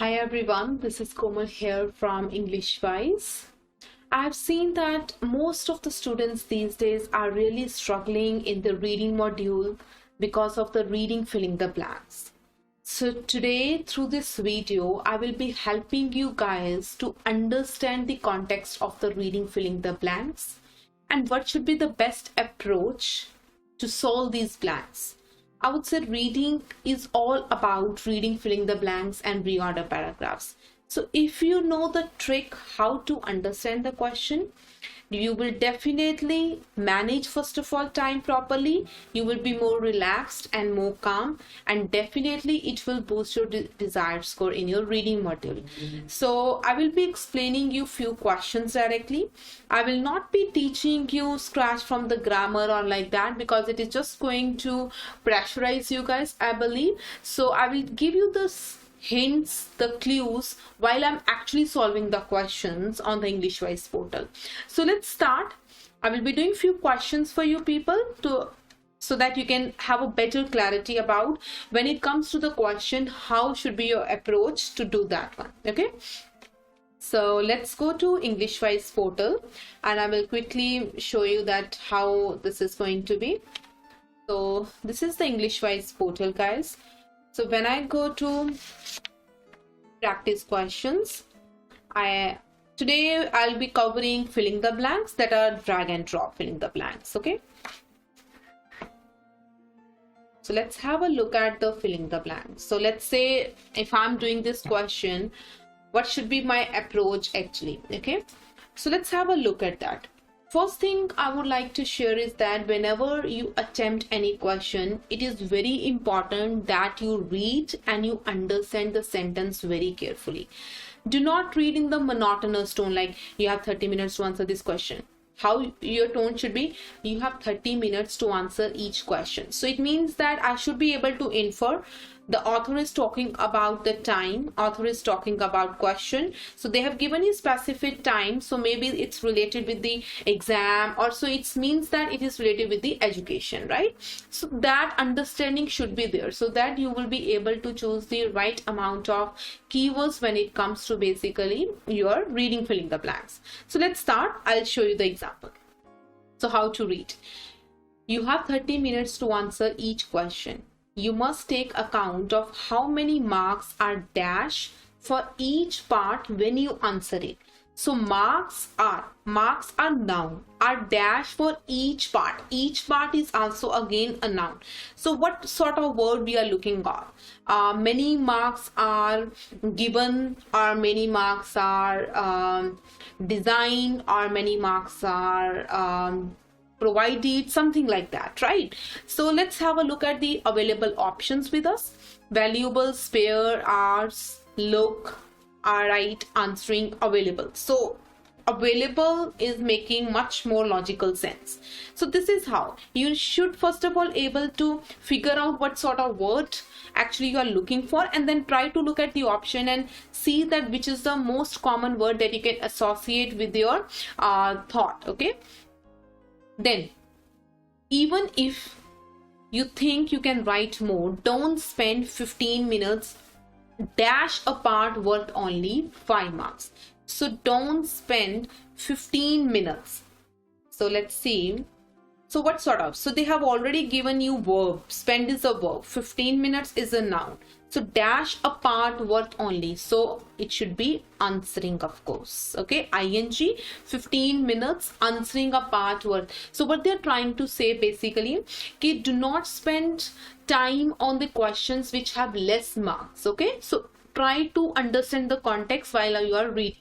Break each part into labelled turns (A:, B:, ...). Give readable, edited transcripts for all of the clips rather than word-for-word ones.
A: Hi everyone, this is Komal here from EnglishWise. I've seen that most of the students these days are really struggling in the reading module because of the reading filling the blanks. So today through this video, I will be helping you guys to understand the context of the reading filling the blanks and what should be the best approach to solve these blanks. I would say reading is all about reading, filling the blanks and reorder paragraphs. So if you know the trick how to understand the question, you will definitely manage first of all time properly. You will be more relaxed and more calm, and definitely it will boost your desired score in your reading module. So I will be explaining you few questions directly. I will not be teaching you scratch from the grammar or like that, because it is just going to pressurize you guys, I believe. So I will give you this hints, the clues, while I'm actually solving the questions on the EnglishWise portal. So let's start. I will be doing few questions for you people so that you can have a better clarity about when it comes to the question, how should be your approach to do that one. Okay. So let's go to EnglishWise portal and I will quickly show you that how this is going to be. So this is the EnglishWise portal, guys. So when I go to practice questions, today I'll be covering filling the blanks, that are drag and drop filling the blanks. Okay. So let's have a look at the filling the blanks. So let's say if I'm doing this question, what should be my approach actually? Okay. So let's have a look at that. First thing I would like to share is that whenever you attempt any question, it is very important that you read and you understand the sentence very carefully. Do not read in the monotonous tone, like you have 30 minutes to answer this question. How your tone should be, you have 30 minutes to answer each question. So it means that I should be able to infer the author is talking about the time, author is talking about question. So they have given you specific time, so maybe it's related with the exam, or so it means that it is related with the education, right? So that understanding should be there, so that you will be able to choose the right amount of keywords when it comes to basically your reading filling the blanks. So let's start. I'll show you the example. So how to read. You have 30 minutes to answer each question. You must take account of how many marks are dashed for each part when you answer it. So marks are noun, are dashed for each part. Each part is also again a noun. So what sort of word we are looking at? Many marks are given, or many marks are designed, or many marks are provided, something like that, right? So let's have a look at the available options with us. Valuable, spare, ours, look, right, answering, available. So available is making much more logical sense. So this is how you should first of all able to figure out what sort of word actually you are looking for, and then try to look at the option and see that which is the most common word that you can associate with your thought. Okay. Then, even if you think you can write more, don't spend 15 minutes, dash a part worth only 5 marks. So don't spend 15 minutes. So let's see. So what sort of? So they have already given you verb. Spend is a verb. 15 minutes is a noun. So dash a part worth only. So it should be answering, of course. Okay. ING, 15 minutes answering a part worth. So what they're trying to say basically, okay, do not spend time on the questions which have less marks. Okay. So try to understand the context while you are reading.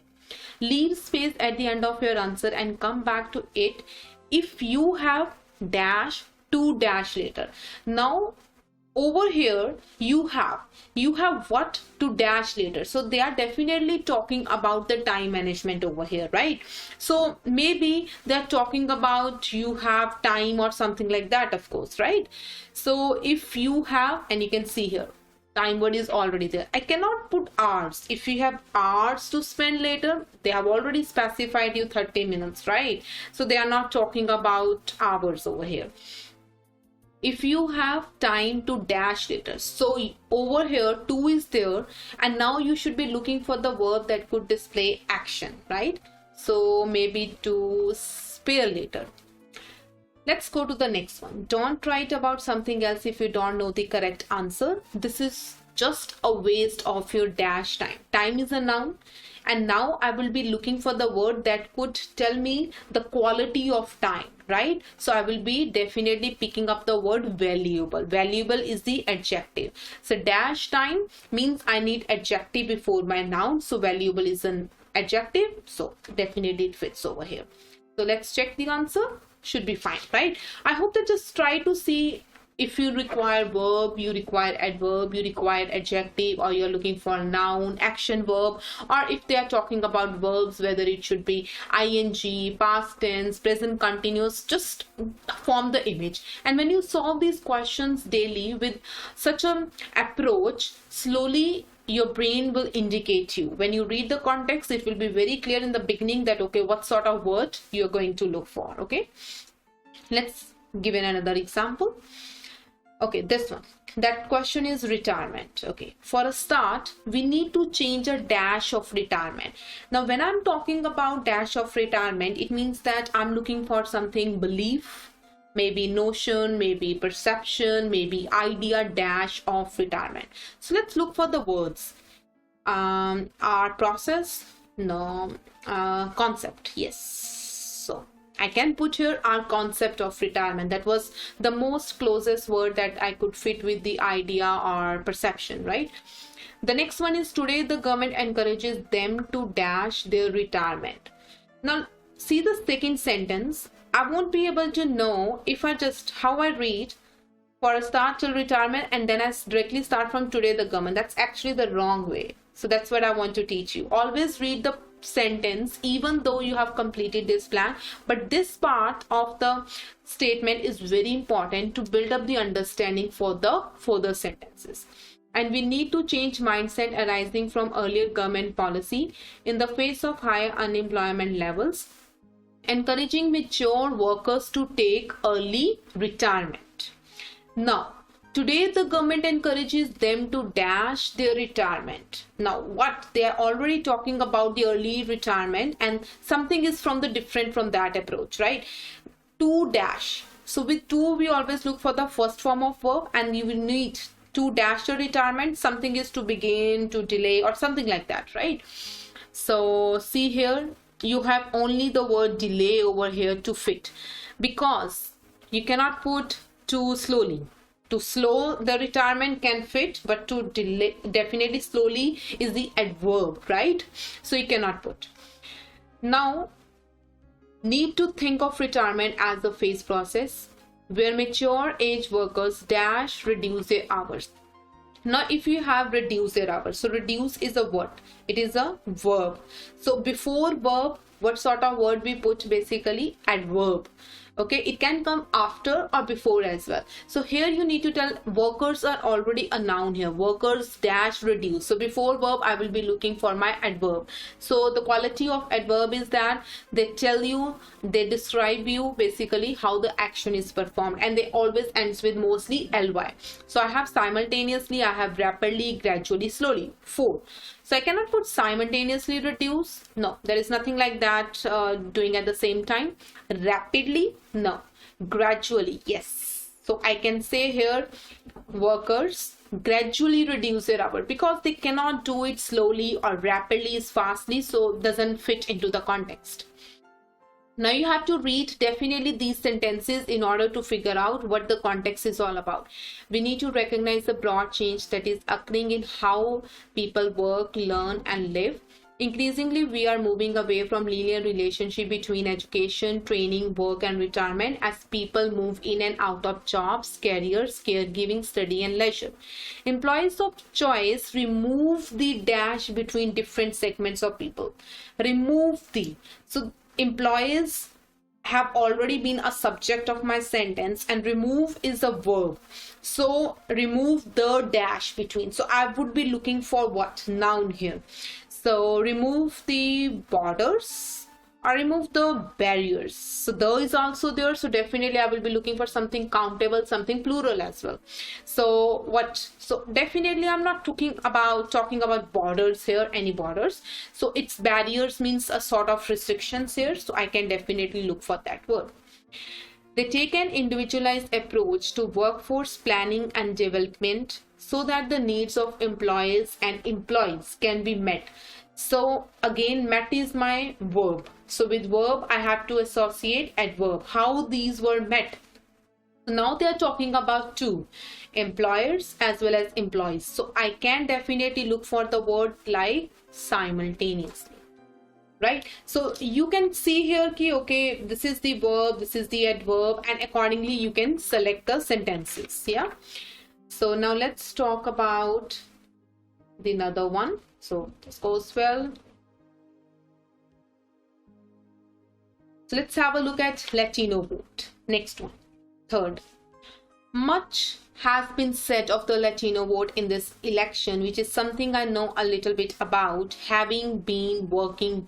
A: Leave space at the end of your answer and come back to it if you have dash to dash later. Now over here you have what to dash later. So they are definitely talking about the time management over here, right? So maybe they're talking about you have time or something like that, of course, right? So if you have, and you can see here time word is already there. I cannot put hours. If you have hours to spend later, they have already specified you 30 minutes, right? So they are not talking about hours over here. if you have time to dash later. So over here to is there, and now you should be looking for the verb that could display action, right? So maybe to spare later. Let's go to the next one. Don't write about something else if you don't know the correct answer. This is just a waste of your dash time. Time is a noun, and now I will be looking for the word that could tell me the quality of time, right? So I will be definitely picking up the word valuable. Valuable is the adjective. So dash time means I need adjective before my noun. So valuable is an adjective. So definitely it fits over here. So let's check the answer. Should be fine, right? I hope that just try to see if you require verb, you require adverb, you require adjective, or you're looking for noun, action verb, or if they are talking about verbs, whether it should be ing, past tense, present continuous, just form the image. And when you solve these questions daily with such an approach, slowly your brain will indicate you. When you read the context, it will be very clear in the beginning that, okay, what sort of word you're going to look for, okay? Let's give another example. Okay, this one. That question is retirement. Okay, for a start, we need to change a dash of retirement. Now, when I'm talking about dash of retirement, it means that I'm looking for something belief, maybe notion, maybe perception, maybe idea dash of retirement. So let's look for the words. Our process, no, concept, yes. So I can put here our concept of retirement. That was the most closest word that I could fit with the idea or perception, right? The next one is today the government encourages them to dash their retirement. Now see the second sentence. I won't be able to know if I just how I read for a start till retirement and then I directly start from today the government. That's actually the wrong way. So that's what I want to teach you. Always read the sentence even though you have completed this plan, but this part of the statement is very important to build up the understanding for the further sentences. And we need to change mindset arising from earlier government policy in the face of higher unemployment levels, encouraging mature workers to take early retirement. Now today the government encourages them to dash their retirement. Now what they are already talking about the early retirement, and something is from the different from that approach, right? To dash. So with to we always look for the first form of verb, and you will need to dash your retirement. Something is to begin, to delay, or something like that, right? So see here you have only the word delay over here to fit, because you cannot put too slowly. To slow the retirement can fit, but to delay definitely slowly is the adverb, right? So you cannot put. Now need to think of retirement as a phase process where mature age workers dash reduce their hours. Now if you have reduce their hours, so reduce is a what? It is a verb. So before verb, what sort of word we put? Basically adverb. Okay, it can come after or before as well. So here you need to tell workers are already a noun here. Workers dash reduce. So before verb I will be looking for my adverb. So the quality of adverb is that they tell you, they describe you basically how the action is performed, and they always ends with mostly ly. So I have simultaneously, I have rapidly, gradually, slowly. 4. So I cannot put simultaneously reduce. No, there is nothing like that doing at the same time. Rapidly, no. Gradually, yes. So I can say here workers gradually reduce their hour, because they cannot do it slowly or rapidly is fastly, so doesn't fit into the context. Now you have to read definitely these sentences in order to figure out what the context is all about. We need to recognize the broad change that is occurring in how people work, learn and live. Increasingly, we are moving away from linear relationship between education, training, work and retirement as people move in and out of jobs, careers, caregiving, study and leisure. Employees of choice remove the dash between different segments of people. Remove the. So employees have already been a subject of my sentence, and remove is a verb. So remove the dash between. So I would be looking for what? Noun here. So remove the borders, I remove the barriers. So the is also there. So definitely I will be looking for something countable, something plural as well. So what? So definitely I'm not talking about borders here, any borders. So it's barriers means a sort of restrictions here. So I can definitely look for that word. They take an individualized approach to workforce planning and development so that the needs of employers and employees can be met. So again, met is my verb. So with verb, I have to associate adverb. How these were met. So now they are talking about two, employers as well as employees. So I can definitely look for the word like simultaneously. Right? So you can see here ki, okay, this is the verb, this is the adverb, and accordingly you can select the sentences. Yeah. So now let's talk about the another one. So this goes well. So let's have a look at Latino vote. Next one. Third. Much has been said of the Latino vote in this election, which is something I know a little bit about, having been working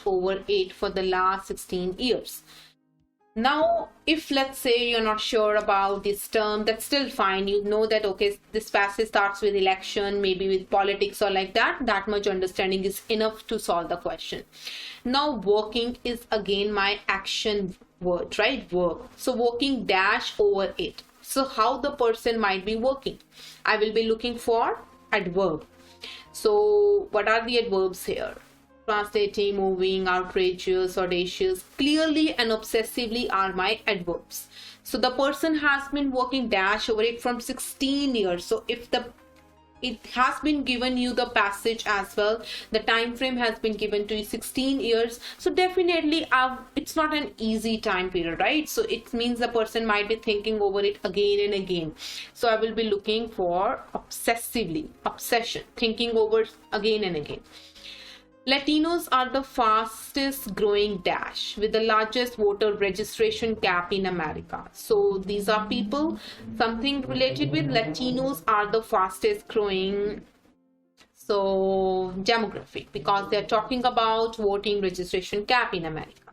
A: over it for the last 16 years. Now, if let's say you're not sure about this term, that's still fine. You know that, okay, this passage starts with election, maybe with politics or like that. That much understanding is enough to solve the question. Now, working is again my action word, right? Work. So working over it. So how the person might be working? I will be looking for adverb. So what are the adverbs here? Translating, moving, outrageous, audacious, clearly and obsessively are my adverbs. So the person has been working over it from 16 years. So if it has been given you the passage as well, the time frame has been given to you 16 years, so definitely it's not an easy time period, right? So it means the person might be thinking over it again and again. So I will be looking for obsession, thinking over again and again. Latinos are the fastest growing with the largest voter registration gap in America. So these are people, something related with Latinos are the fastest growing. So demographic, because they're talking about voting registration gap in America.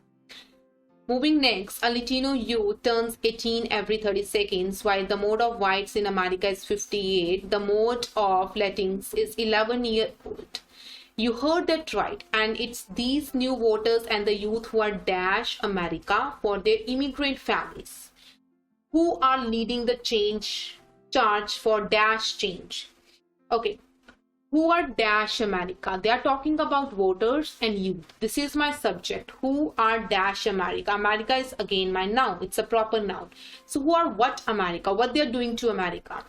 A: Moving next, a Latino youth turns 18 every 30 seconds, while the mode of whites in America is 58. The mode of Latinos is 11-year-old. You heard that right, and it's these new voters and the youth who are America for their immigrant families, who are leading the charge for change. Okay, who are America? They are talking about voters and youth. This is my subject. Who are America? America is again my noun. It's a proper noun. So who are what America? What they are doing to America?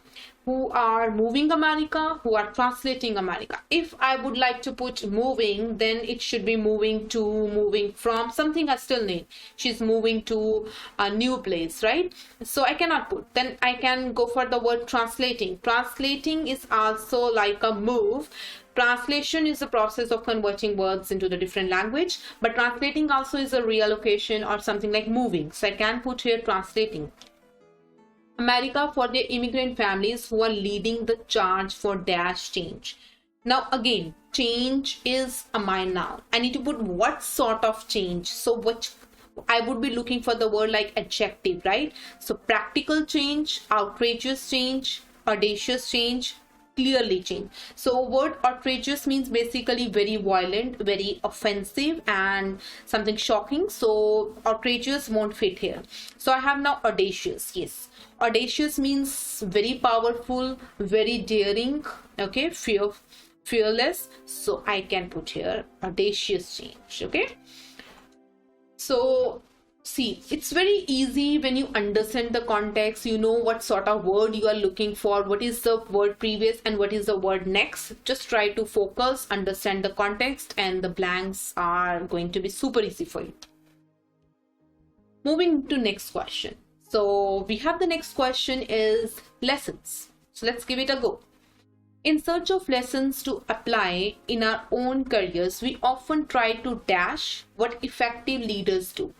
A: Who are moving America, who are translating America. If I would like to put moving, then it should be moving to, moving from, something I still need. She's moving to a new place, right? So I cannot put. Then I can go for the word translating. Translating is also like a move. Translation is the process of converting words into the different language, but translating also is a reallocation or something like moving. So I can put here translating. America for their immigrant families who are leading the charge for change. Now again, change is my noun. I need to put what sort of change. So which I would be looking for the word like adjective, right? So practical change, outrageous change, audacious change, clearly change. So word outrageous means basically very violent, very offensive and something shocking. So outrageous won't fit here. So I have now audacious. Yes, audacious means very powerful, very daring. Okay, fearless. So I can put here audacious change. Okay, so see, it's very easy when you understand the context. You know what sort of word you are looking for, what is the word previous and what is the word next. Just try to focus, understand the context, and the blanks are going to be super easy for you. Moving to next question. So we have the next question is lessons. So let's give it a go. In search of lessons to apply in our own careers, we often try to dash what effective leaders do.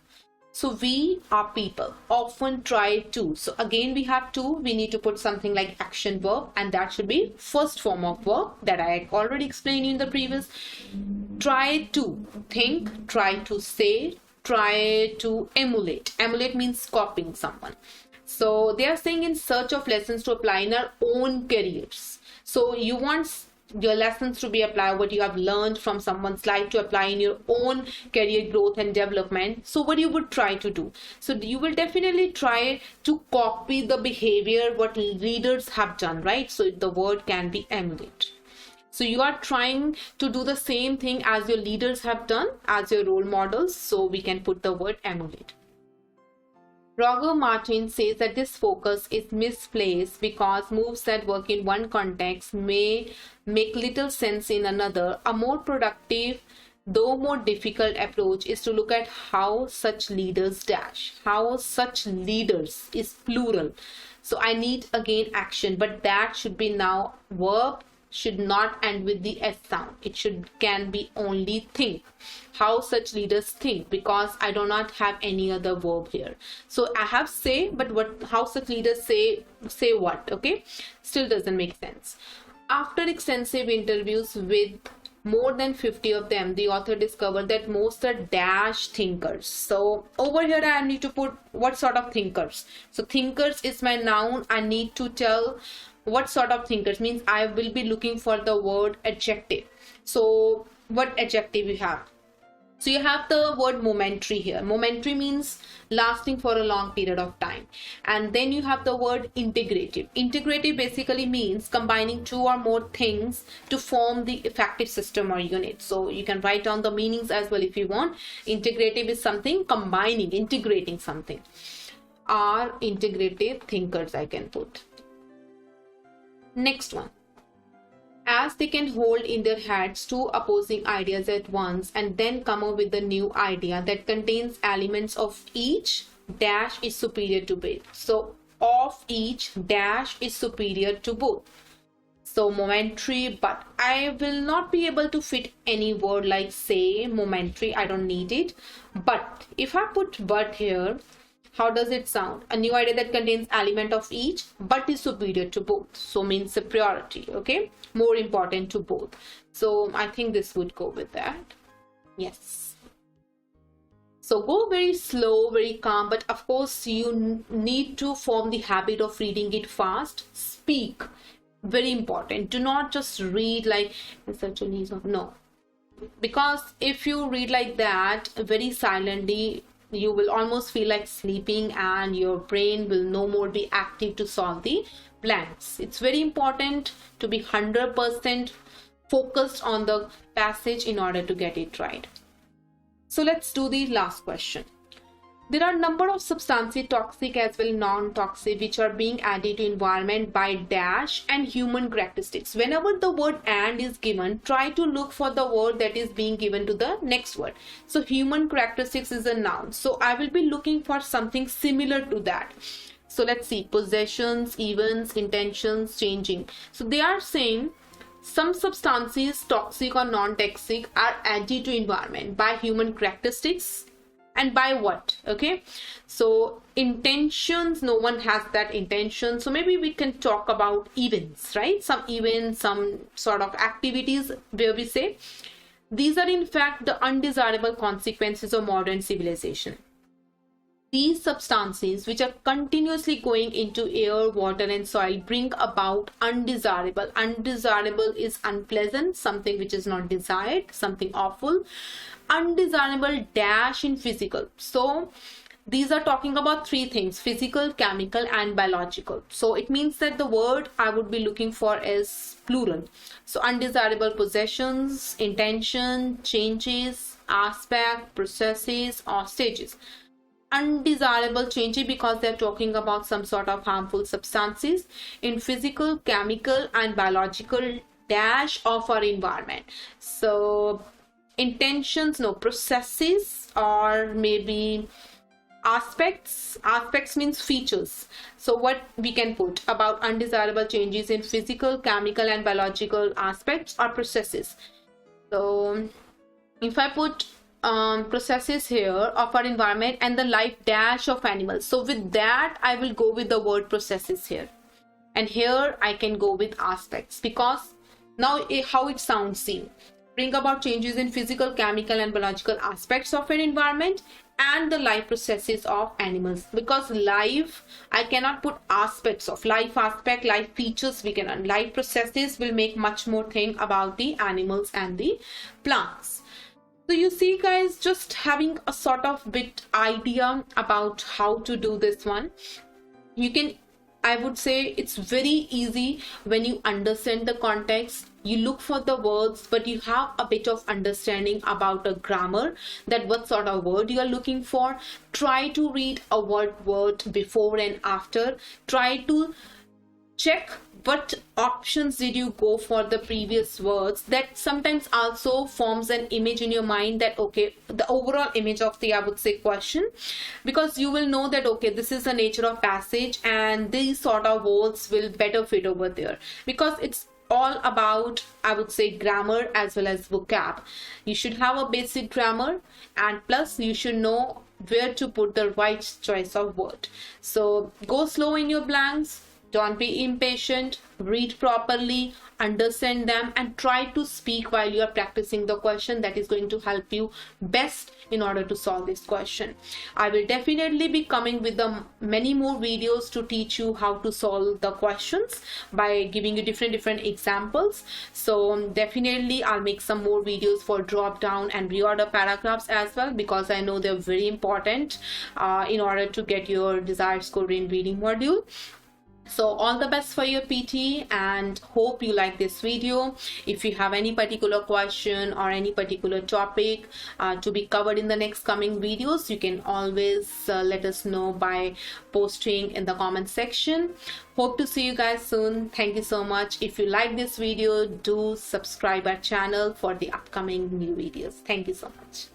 A: So we are people often try to. So again we have to, we need to put something like action verb, and that should be first form of verb that I already explained in the previous. Try to think, try to say, try to emulate. Emulate means copying someone. So they are saying in search of lessons to apply in our own careers. So you want your lessons to be applied, what you have learned from someone's life to apply in your own career growth and development. So what you would try to do? So you will definitely try to copy the behavior what leaders have done, right? So the word can be emulate. So you are trying to do the same thing as your leaders have done, as your role models. So we can put the word emulate. Roger Martin says that this focus is misplaced because moves that work in one context may make little sense in another. A more productive, though more difficult approach is to look at how such leaders dash. How such leaders is plural. So I need again action, but that should be now verb, should not end with the S sound. It can be only think. How such leaders think, because I do not have any other verb here. So I have say, but how such leaders say what? Okay, still doesn't make sense. After extensive interviews with more than 50 of them, the author discovered that most are dash thinkers. So over here I need to put what sort of thinkers. So thinkers is my noun. I need to tell what sort of thinkers, means I will be looking for the word adjective. So what adjective you have? So you have the word momentary here. Momentary means lasting for a long period of time. And then you have the word integrative. Integrative basically means combining two or more things to form the effective system or unit. So you can write down the meanings as well if you want. Integrative is something combining, integrating something. Are integrative thinkers, I can put. Next one. As they can hold in their heads two opposing ideas at once and then come up with a new idea that contains elements of each, dash is superior to both. So of each, dash is superior to both. So momentary, but I will not be able to fit any word like say, momentary, I don't need it. But if I put but here, how does it sound? A new idea that contains element of each but is superior to both. So means superiority, okay? More important to both. So I think this would go with that. Yes. So go very slow, very calm, but of course you need to form the habit of reading it fast. Speak. Very important. Do not just read like such a no. Because if you read like that very silently, you will almost feel like sleeping and your brain will no more be active to solve the blanks. It's very important to be 100% focused on the passage in order to get it right. So let's do the last question. There are a number of substances, toxic as well non-toxic, which are being added to environment by dash and human characteristics. Whenever the word and is given, try to look for the word that is being given to the next word. So human characteristics is a noun. So I will be looking for something similar to that. So let's see, possessions, events, intentions, changing. So they are saying some substances, toxic or non-toxic, are added to environment by human characteristics. And by what? Okay, so intentions, no one has that intention. So maybe we can talk about events, right? Some events, some sort of activities where we say these are in fact the undesirable consequences of modern civilization. These substances which are continuously going into air, water and soil bring about undesirable. Undesirable is unpleasant, something which is not desired, something awful. Undesirable dash in physical. So these are talking about three things: physical, chemical and biological. So it means that the word I would be looking for is plural. So undesirable possessions, intention, changes, aspect, processes or stages. Undesirable changes because they're talking about some sort of harmful substances in physical, chemical and biological dash of our environment. So intentions, no, processes or maybe aspects. Aspects means features. So what we can put about undesirable changes in physical, chemical and biological aspects or processes. So if I put processes here of our environment and the life dash of animals. So with that, I will go with the word processes here. And here I can go with aspects, because now how it sounds, see, bring about changes in physical, chemical and biological aspects of an environment and the life processes of animals. Because life, I cannot put aspects of life, aspect, life features we can, life processes will make much more thing about the animals and the plants. So you see guys, just having a sort of bit idea about how to do this one, you can, I would say it's very easy when you understand the context. You look for the words, but you have a bit of understanding about a grammar, that what sort of word you are looking for. Try to read a word before and after. Try to check what options did you go for the previous words. That sometimes also forms an image in your mind, that okay, the overall image of the, I would say, question, because you will know that okay, this is the nature of passage and these sort of words will better fit over there, because it's all about, I would say, grammar as well as vocab. You should have a basic grammar, and plus you should know where to put the right choice of word. So go slow in your blanks. Don't be impatient, read properly, understand them, and try to speak while you are practicing the question. That is going to help you best in order to solve this question. I will definitely be coming with many more videos to teach you how to solve the questions by giving you different examples. So definitely I'll make some more videos for drop down and reorder paragraphs as well, because I know they're very important in order to get your desired score in reading module. So all the best for your PT, and hope you like this video. If you have any particular question or any particular topic to be covered in the next coming videos, you can always let us know by posting in the comment section. Hope to see you guys soon. Thank you so much. If you like this video, do subscribe our channel for the upcoming new videos. Thank you so much.